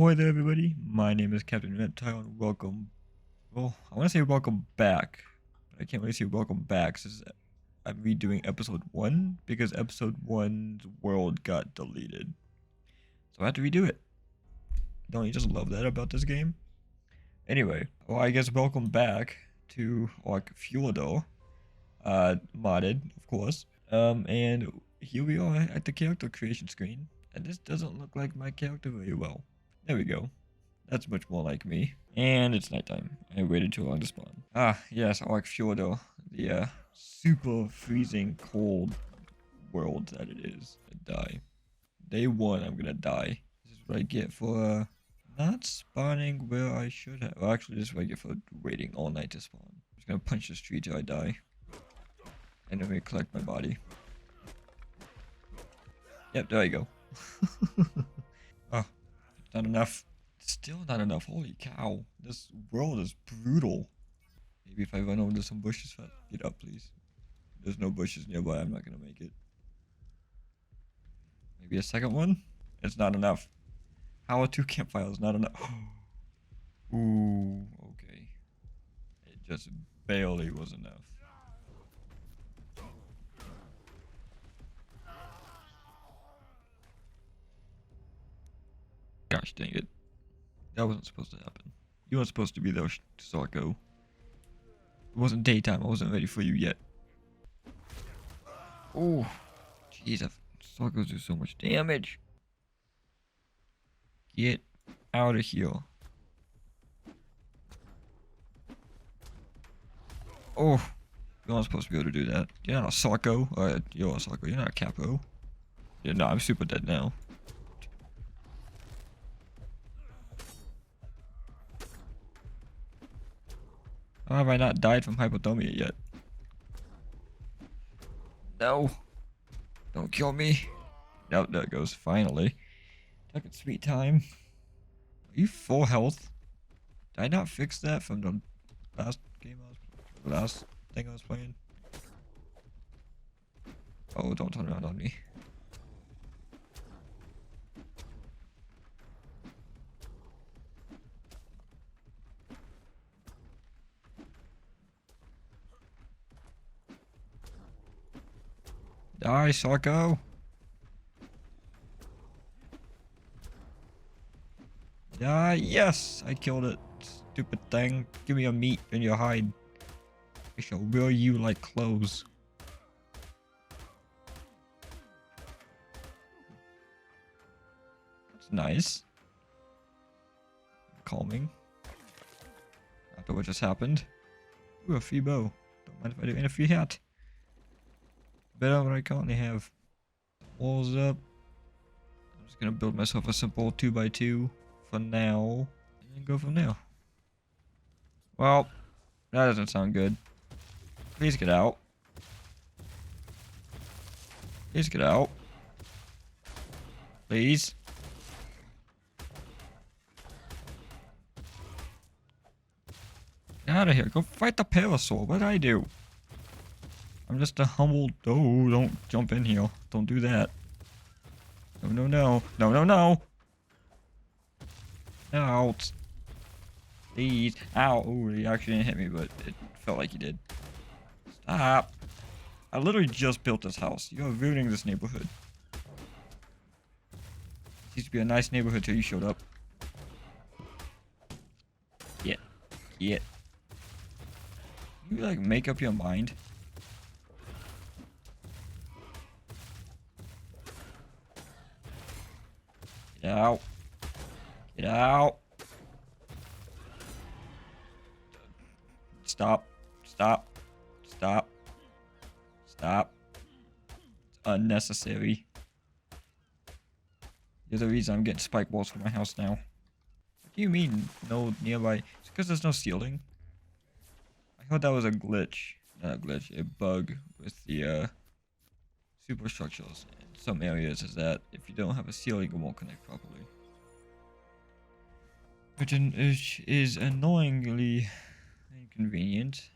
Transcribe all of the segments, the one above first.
Ahoy there, everybody. My name is Captain Rant, and welcome. Well, I want to say welcome back, but I can't really say welcome back since I'm redoing episode 1 because episode 1's world got deleted. So I have to redo it. Don't you just love that about this game? Anyway, well, I guess welcome back to Ark Fjordur, modded, of course. And here we are at the character creation screen, and this doesn't look like my character very well. There we go. That's much more like me. And it's nighttime. I waited too long to spawn. Ah, yes, Ark Fjordur. The super freezing cold world that it is. I die. Day 1, I'm gonna die. This is what I get for not spawning where I should have. Well, actually, this is what I get for waiting all night to spawn. I'm just gonna punch this tree till I die. And then we collect my body. Yep, there you go. Oh. Not enough. Still not enough. Holy cow. This world is brutal. Maybe if I run over to some bushes, get up, please. There's no bushes nearby. I'm not going to make it. Maybe a second one? It's not enough. How are 2 campfires not enough? Ooh, okay. It just barely was enough. Gosh dang it. That wasn't supposed to happen. You weren't supposed to be there, Sarko. It wasn't daytime. I wasn't ready for you yet. Oh, jeez. Sarkos do so much damage. Get out of here. Oh, you're not supposed to be able to do that. You're not a Sarko. You're a Sarko. You're not a Capo. Yeah, no, I'm super dead now. How have I not died from hypothermia yet? No. Don't kill me. Nope, there it goes. Finally. Took its sweet time. Are you full health? Did I not fix that from the last game last thing I was playing? Oh, don't turn around on me. Die, Sarko! Die! Yes! I killed it. Stupid thing. Give me your meat and your hide. I shall wear you like clothes. That's nice. Calming. After what just happened. Ooh, a free bow. Don't mind if I do. And a free hat. Better than I currently have. Walls up. I'm just gonna build myself a simple 2x2 for now, and then go from there. Well, that doesn't sound good. Please get out. Please get out. Please. Get out of here. Go fight the parasaur. What did I do? I'm just a humble... Oh, don't jump in here. Don't do that. No, no, no. No, no, no. Out. Please. Ow. Oh, he actually didn't hit me, but it felt like he did. Stop. I literally just built this house. You're ruining this neighborhood. It used to be a nice neighborhood till you showed up. Get. Get. You, like, make up your mind. Get out. Get out. Stop. Stop. Stop. Stop. It's unnecessary. You're the reason I'm getting spike walls for my house now. What do you mean no nearby? It's because there's no ceiling. I thought that was a glitch. Not a glitch, a bug with the superstructures in some areas is that if you don't have a ceiling, it won't connect properly. Which is annoyingly inconvenient.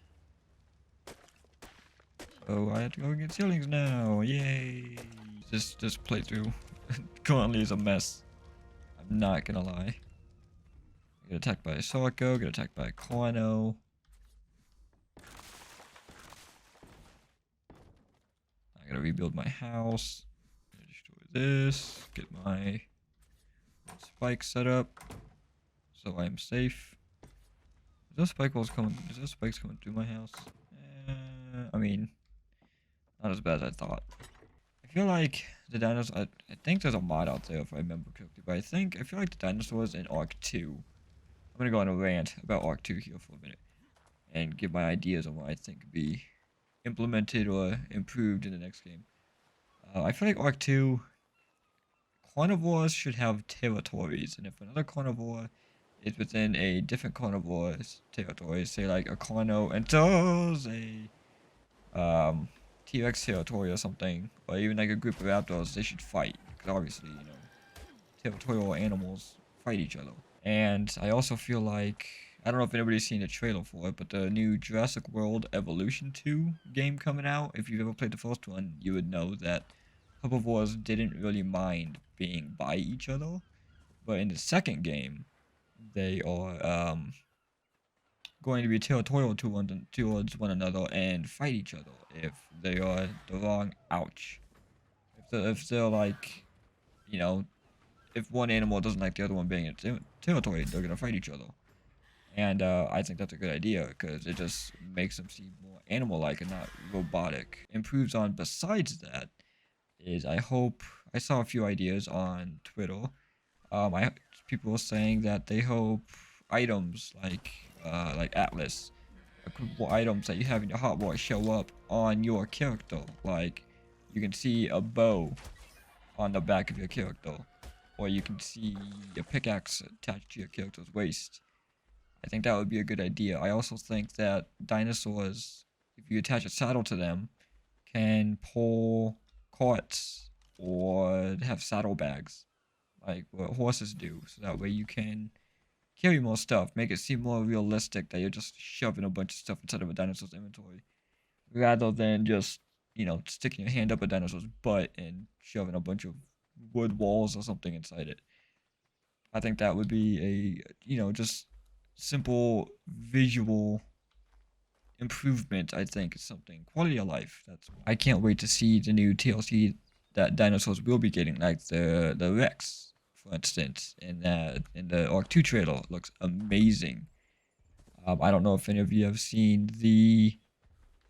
Oh, I have to go get ceilings now. Yay! This playthrough currently is a mess. I'm not gonna lie. Get attacked by a Sorko, get attacked by a Quano. I gotta rebuild my house. Destroy this. Get my spike set up so I'm safe. Is those spikes coming through my house? I mean, not as bad as I thought. I feel like the dinosaurs. I think there's a mod out there if I remember correctly, but I feel like the dinosaurs in Ark 2. I'm gonna go on a rant about Ark 2 here for a minute and give my ideas on what I think could be implemented or improved in the next game. I feel like Ark 2 carnivores should have territories, and if another carnivore is within a different carnivore's territory, say like a carno enters a T-Rex territory or something, or even like a group of raptors, they should fight, because obviously, you know, territorial animals fight each other. And I also feel like, I don't know if anybody's seen the trailer for it, but the new Jurassic World Evolution 2 game coming out, if you've ever played the first one, you would know that herbivores didn't really mind being by each other. But in the second game, they are going to be territorial towards one another and fight each other if they are the wrong ouch. If they're like, you know, if one animal doesn't like the other one being in territory, they're gonna fight each other. And I think that's a good idea because it just makes them seem more animal-like and not robotic. Improves on besides that is I saw a few ideas on Twitter. People were saying that they hope items like Atlas, equipable items that you have in your hotbar show up on your character. Like you can see a bow on the back of your character, or you can see a pickaxe attached to your character's waist. I think that would be a good idea. I also think that dinosaurs, if you attach a saddle to them, can pull carts or have saddlebags like what horses do, so that way you can carry more stuff, make it seem more realistic that you're just shoving a bunch of stuff inside of a dinosaur's inventory, rather than just, you know, sticking your hand up a dinosaur's butt and shoving a bunch of wood walls or something inside it. I think that would be a, you know, just simple visual improvement. I think is something quality of life. I can't wait to see the new TLC that dinosaurs will be getting, like the Rex, for instance, in the Ark 2 trailer. It looks amazing. I don't know if any of you have seen the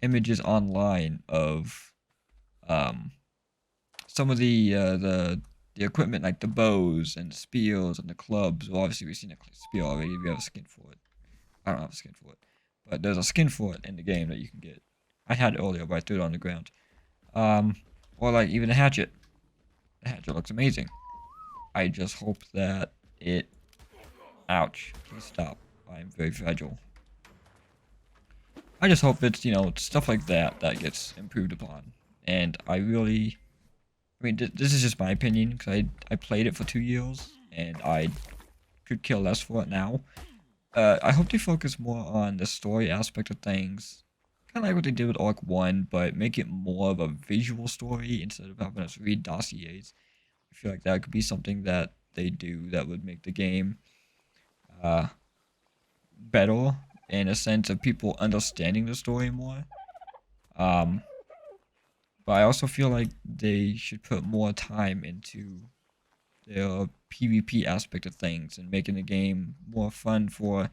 images online of some of the equipment, like the bows and the spears and the clubs. Well, obviously we've seen a spear already. We have a skin for it. I don't have a skin for it, but there's a skin for it in the game that you can get. I had it earlier, but I threw it on the ground. Or like even a hatchet. The hatchet looks amazing. I just hope that it... Ouch. Please stop. I'm very fragile. I just hope it's, you know, stuff like that that gets improved upon. And I really... I mean, this is just my opinion, because I played it for 2 years, and I could care less for it now. I hope they focus more on the story aspect of things. Kind of like what they did with Ark 1, but make it more of a visual story instead of having us read dossiers. I feel like that could be something that they do that would make the game better in a sense of people understanding the story more. But I also feel like they should put more time into the PvP aspect of things and making the game more fun for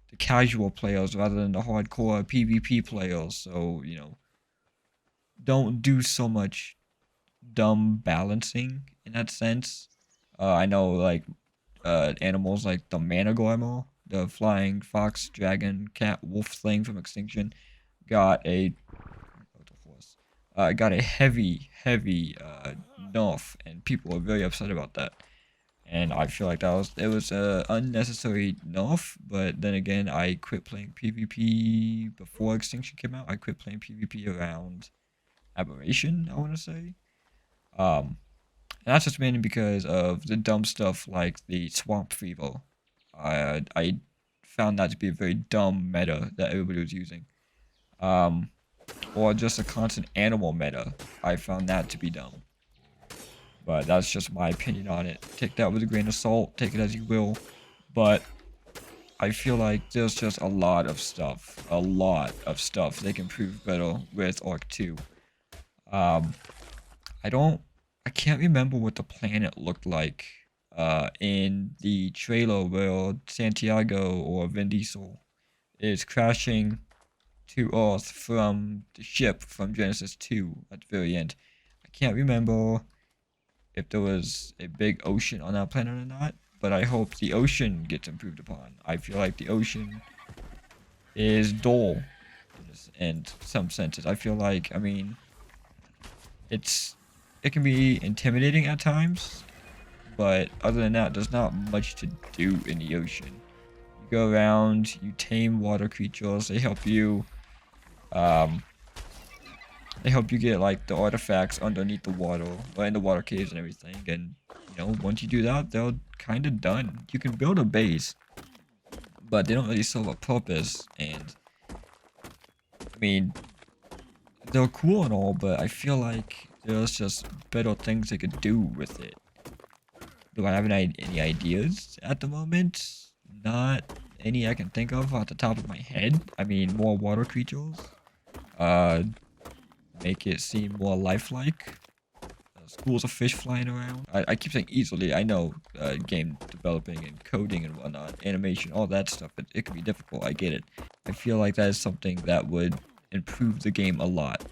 the casual players rather than the hardcore PvP players. So, you know, don't do so much dumb balancing in that sense. I know, like, animals like the Managormer, the flying fox, dragon, cat, wolf thing from Extinction, got a heavy nerf, and people were very upset about that. And I feel like it was a unnecessary nerf. But then again, I quit playing PvP before Extinction came out. I quit playing PvP around Aberration, I want to say. And that's just mainly because of the dumb stuff like the Swamp Fever. I found that to be a very dumb meta that everybody was using. Or just a constant animal meta. I found that to be dumb. But that's just my opinion on it. Take that with a grain of salt. Take it as you will. But I feel like there's just a lot of stuff they can prove better with Ark 2. Um, I can't remember what the planet looked like in the trailer where Santiago or Vin Diesel is crashing to Earth from the ship from Genesis 2 at the very end. I can't remember if there was a big ocean on that planet or not, but I hope the ocean gets improved upon. I feel like the ocean is dull in some senses. I feel like, I mean, it can be intimidating at times, but other than that, there's not much to do in the ocean. You go around, you tame water creatures, um, they help you get like the artifacts underneath the water, or in the water caves and everything, and you know, once you do that, they're kind of done. You can build a base, but they don't really serve a purpose, and I mean, they're cool and all, but I feel like there's just better things they could do with it. Do I have any ideas at the moment? Not any I can think of off the top of my head. I mean, more water creatures. Make it seem more lifelike. Schools of fish flying around. I keep saying easily. I know game developing and coding and whatnot, animation, all that stuff, but it can be difficult. I get it. I feel like that is something that would improve the game a lot,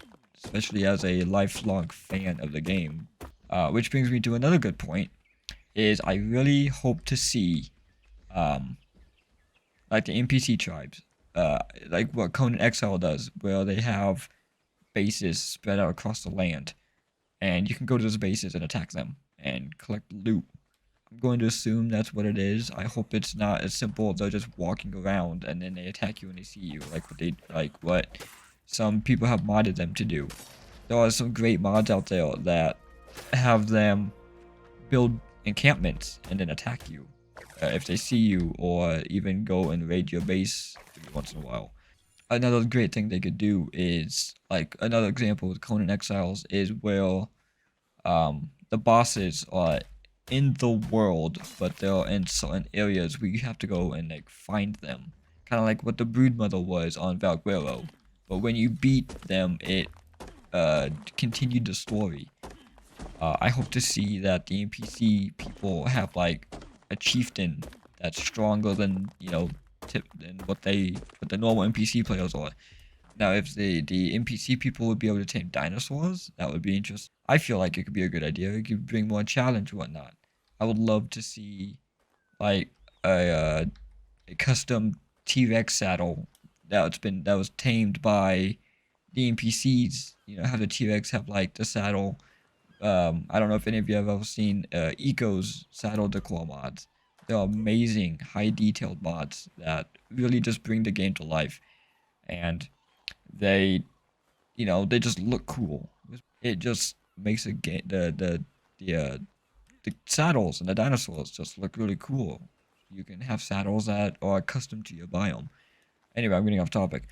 especially as a lifelong fan of the game. Which brings me to another good point, is I really hope to see, like the NPC tribes, like what Conan Exile does, where they have bases spread out across the land, and you can go to those bases and attack them and collect loot. I'm going to assume that's what it is. I hope it's not as simple as they're just walking around and then they attack you when they see you, like what some people have modded them to do. There are some great mods out there that have them build encampments and then attack you if they see you, or even go and raid your base every once in a while. Another great thing they could do is, like, another example with Conan Exiles is where the bosses are in the world, but they're in certain areas where you have to go and like find them. Kind of like what the Broodmother was on Valguero. But when you beat them, it continued the story. I hope to see that the NPC people have like a chieftain that's stronger than, you know, than what the normal NPC players are. Now, if the NPC people would be able to tame dinosaurs, that would be interesting. I feel like it could be a good idea. It could bring more challenge and whatnot. I would love to see like a custom T-Rex saddle that was tamed by the NPCs. You know, have the T-Rex have like the saddle. I don't know if any of you have ever seen Eco's saddle decor mods. They're amazing, high detailed mods that really just bring the game to life, and they, you know, they just look cool. It just makes the game, the saddles and the dinosaurs just look really cool. You can have saddles that are custom to your biome. Anyway, I'm getting off topic.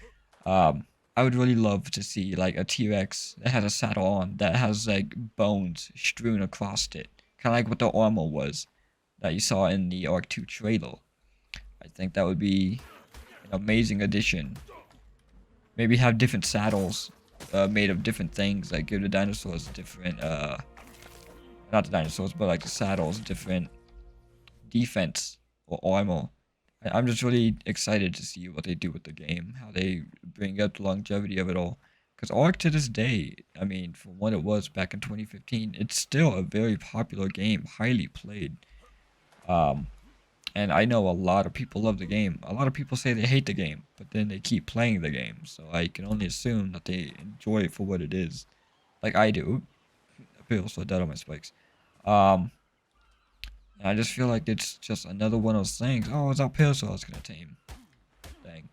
I would really love to see like a T-Rex that has a saddle on that has like bones strewn across it, kind of like what the armor was that you saw in the Ark 2 trailer. I think that would be an amazing addition. Maybe have different saddles made of different things, like give the dinosaurs different, not the dinosaurs, but like the saddles, different defense or armor. I'm just really excited to see what they do with the game, how they bring up the longevity of it all. Because Ark to this day, I mean, from what it was back in 2015, it's still a very popular game, highly played. And I know a lot of people love the game. A lot of people say they hate the game, but then they keep playing the game. So I can only assume that they enjoy it for what it is. Like I do. I feel so dead on my spikes. And I just feel like it's just another one of those things. Oh, it's up here, so I was gonna tame. Thing.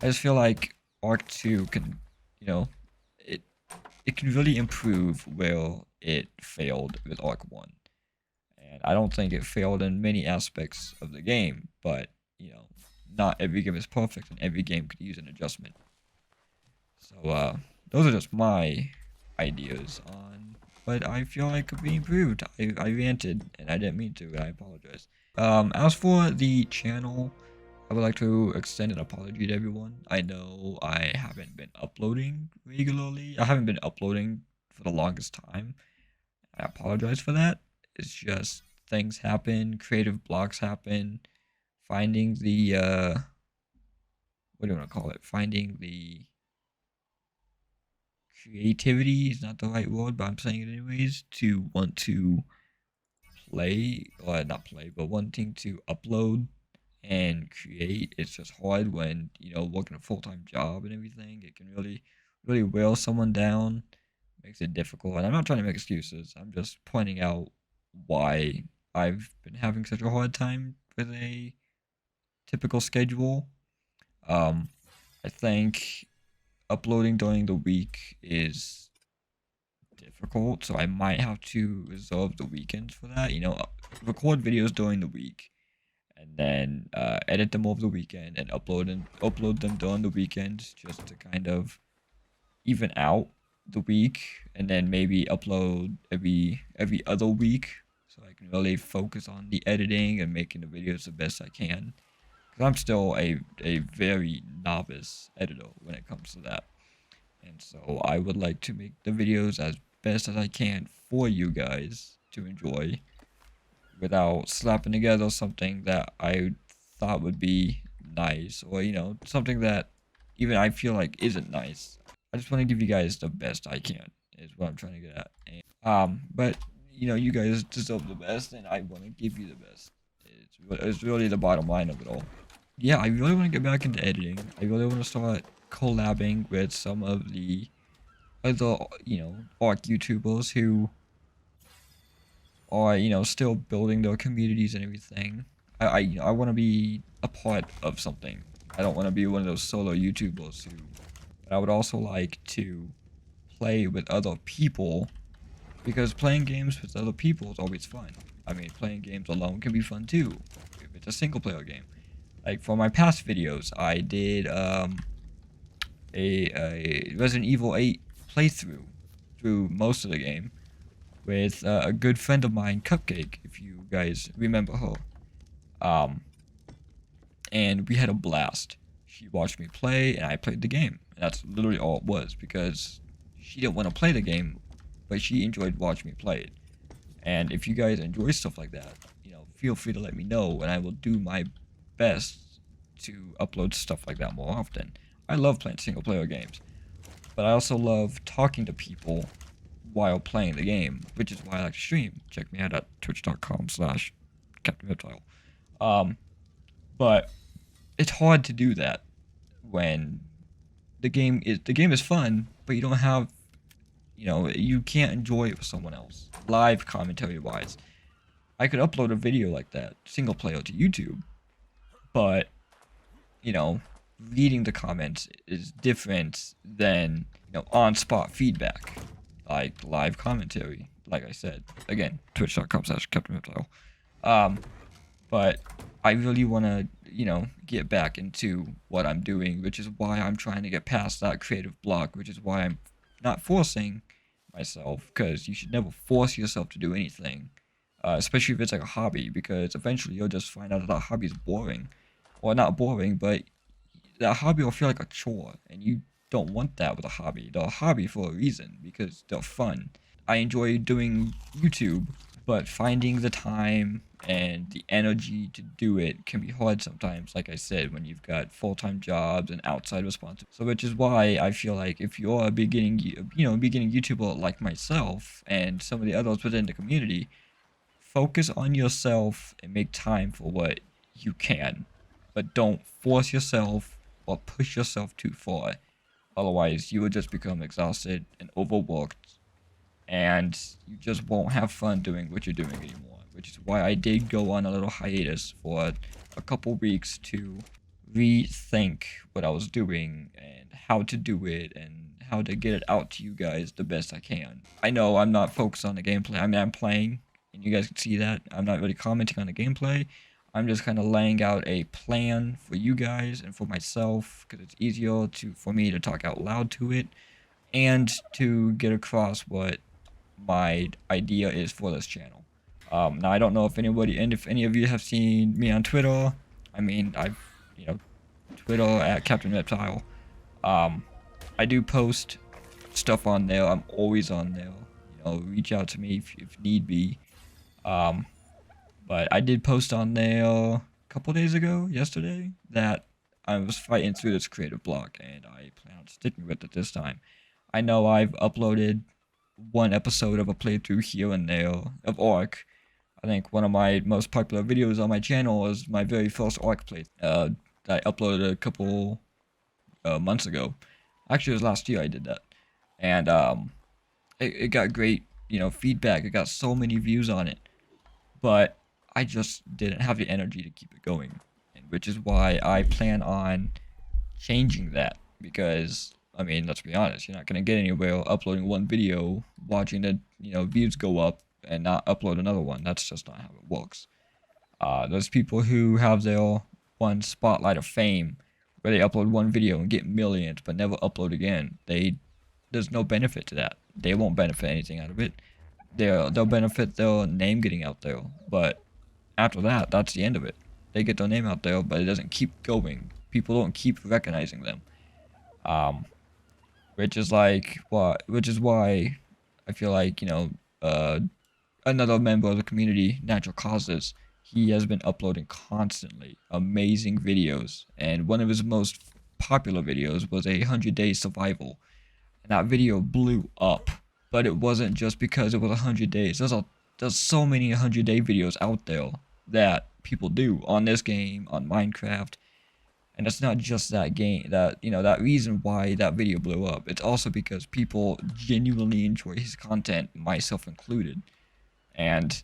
I just feel like Ark 2 can, you know, it can really improve where it failed with Ark 1. And I don't think it failed in many aspects of the game, but, you know, not every game is perfect and every game could use an adjustment. So, those are just my ideas on what I feel like could be improved. I ranted and I didn't mean to, and I apologize. As for the channel, I would like to extend an apology to everyone. I know I haven't been uploading regularly. I haven't been uploading for the longest time. I apologize for that. It's just things happen, creative blocks happen, finding the what do you want to call it? Finding the creativity is not the right word, but I'm saying it anyways, to want to play, or not play, but wanting to upload and create. It's just hard when, you know, working a full-time job and everything. It can really wear someone down, makes it difficult. And I'm not trying to make excuses. I'm just pointing out why I've been having such a hard time with a typical schedule. I think uploading during the week is difficult, so I might have to reserve the weekends for that. You know, record videos during the week, and then edit them over the weekend and upload them during the weekends, just to kind of even out the week, and then maybe upload every other week, so I can really focus on the editing and making the videos the best I can. Because I'm still a very novice editor when it comes to that. And so I would like to make the videos as best as I can for you guys to enjoy, without slapping together something that I thought would be nice, or, you know, something that even I feel like isn't nice. I just want to give you guys the best I can, is what I'm trying to get at. And, but, you know, you guys deserve the best, and I want to give you the best. It's really the bottom line of it all. Yeah, I really want to get back into editing. I really want to start collabing with some of the other, you know, Ark YouTubers who are, you know, still building their communities and everything. I want to be a part of something. I don't want to be one of those solo YouTubers who. But I would also like to play with other people, because playing games with other people is always fun. I mean, playing games alone can be fun too, if it's a single player game. Like for my past videos, I did a Resident Evil 8 playthrough through most of the game with a good friend of mine, Cupcake, if you guys remember her. And we had a blast. She watched me play, and I played the game. And that's literally all it was, because she didn't want to play the game, but she enjoyed watching me play it. And if you guys enjoy stuff like that, you know, feel free to let me know, and I will do my best to upload stuff like that more often. I love playing single player games, but I also love talking to people while playing the game, which is why I like to stream. Check me out at twitch.com/CaptainReptile. But it's hard to do that when the game is fun, but you don't have, you know, you can't enjoy it with someone else. Live commentary wise, I could upload a video like that, single player, to YouTube, but, you know, reading the comments is different than, you know, on-spot feedback, like live commentary. Like I said, again, twitch.com/CaptainReptile. But I really want to, you know, get back into what I'm doing, which is why I'm trying to get past that creative block, which is why I'm not forcing myself, because you should never force yourself to do anything, especially if it's like a hobby, because eventually you'll just find out that hobby is boring. Or not boring, but that hobby will feel like a chore, and you don't want that with a hobby. They're a hobby for a reason, because they're fun. I enjoy doing YouTube, but finding the time and the energy to do it can be hard sometimes, like I said, when you've got full-time jobs and outside responsibilities. So which is why I feel like if you're a beginning YouTuber like myself and some of the others within the community, focus on yourself and make time for what you can, but don't force yourself or push yourself too far. Otherwise, you will just become exhausted and overworked, and you just won't have fun doing what you're doing anymore. Which is why I did go on a little hiatus for a couple weeks to rethink what I was doing and how to do it and how to get it out to you guys the best I can. I know I'm not focused on the gameplay. I mean, I'm playing, and you guys can see that. I'm not really commenting on the gameplay. I'm just kind of laying out a plan for you guys and for myself, because it's easier for me to talk out loud to it and to get across what my idea is for this channel. Now I don't know if any of you have seen me on Twitter. I mean, I've Twitter at Captain Reptile. I do post stuff on there. I'm always on there. Reach out to me if need be. But I did post on there a couple days ago, yesterday, that I was fighting through this creative block, and I plan on sticking with it this time. I know I've uploaded one episode of a playthrough here and there of Ark. I think one of my most popular videos on my channel is my very first Ark playthrough. I uploaded a couple months ago. Actually, it was last year I did that, and it got great, feedback. It got so many views on it, but I just didn't have the energy to keep it going, and which is why I plan on changing that. Because I mean, let's be honest, you're not gonna get anywhere uploading one video, watching the views go up, and not upload another one. That's just not how it works. Those people who have their one spotlight of fame, where they upload one video and get millions, but never upload again, there's no benefit to that. They won't benefit anything out of it. They'll benefit their name getting out there, but after that, that's the end of it. They get their name out there, but it doesn't keep going. People don't keep recognizing them. Which is why I feel like, another member of the community, Natural Causes, he has been uploading constantly amazing videos, and one of his most popular videos was 100 Days Survival, and that video blew up. But it wasn't just because it was 100 days. There's so many 100-day videos out there that people do on this game, on Minecraft, and it's not just that game, that reason why that video blew up. It's also because people genuinely enjoy his content, myself included. And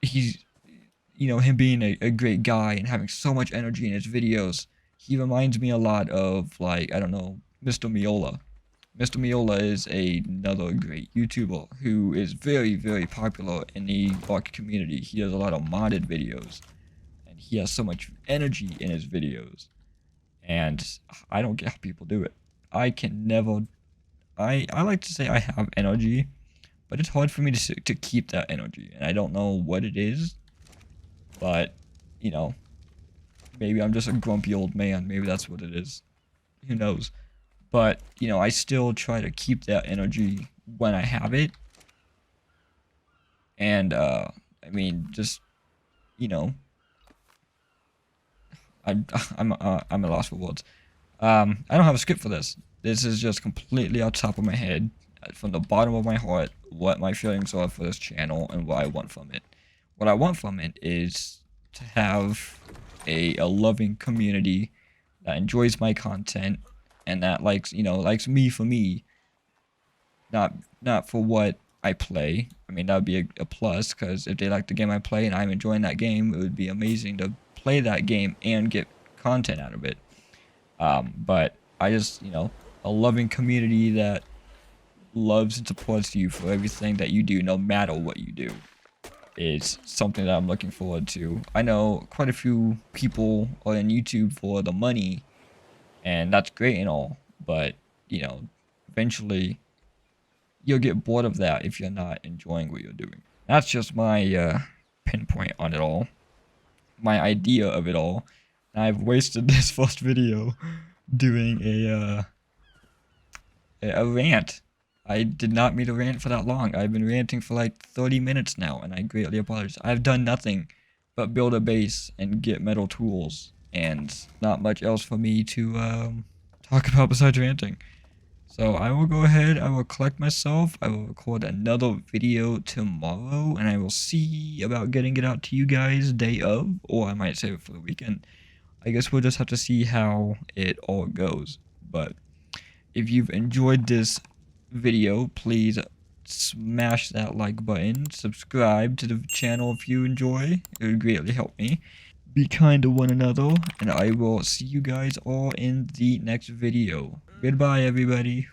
he's him being a great guy and having so much energy in his videos, he reminds me a lot of, like, I don't know, Mr. Miola. Mr. Miola is another great YouTuber who is very, very popular in the Ark community. He does a lot of modded videos, and he has so much energy in his videos, and I don't get how people do it. I can never. I like to say I have energy, but it's hard for me to keep that energy, and I don't know what it is, but maybe I'm just a grumpy old man. Maybe that's what it is. Who knows? But, I still try to keep that energy when I have it. And, I mean, just, I'm at a loss for words. I don't have a script for this. This is just completely off the top of my head, from the bottom of my heart, what my feelings are for this channel and what I want from it. What I want from it is to have a loving community that enjoys my content, and that likes me for me, not for what I play. I mean, that would be a plus, because if they like the game I play and I'm enjoying that game, it would be amazing to play that game and get content out of it. But I just, a loving community that loves and supports you for everything that you do, no matter what you do, is something that I'm looking forward to. I know quite a few people are on YouTube for the money, and that's great and all, but, eventually you'll get bored of that if you're not enjoying what you're doing. That's just my pinpoint on it all, my idea of it all. And I've wasted this first video doing a rant. I did not mean to rant for that long. I've been ranting for like 30 minutes now, and I greatly apologize. I've done nothing but build a base and get metal tools, and not much else for me to talk about besides ranting. So I will go ahead, I will collect myself, I will record another video tomorrow, and I will see about getting it out to you guys day of, or I might save it for the weekend. I guess we'll just have to see how it all goes. But if you've enjoyed this video, please smash that like button, subscribe to the channel if you enjoy, it would greatly help me. Be kind to one another, and I will see you guys all in the next video. Goodbye, everybody.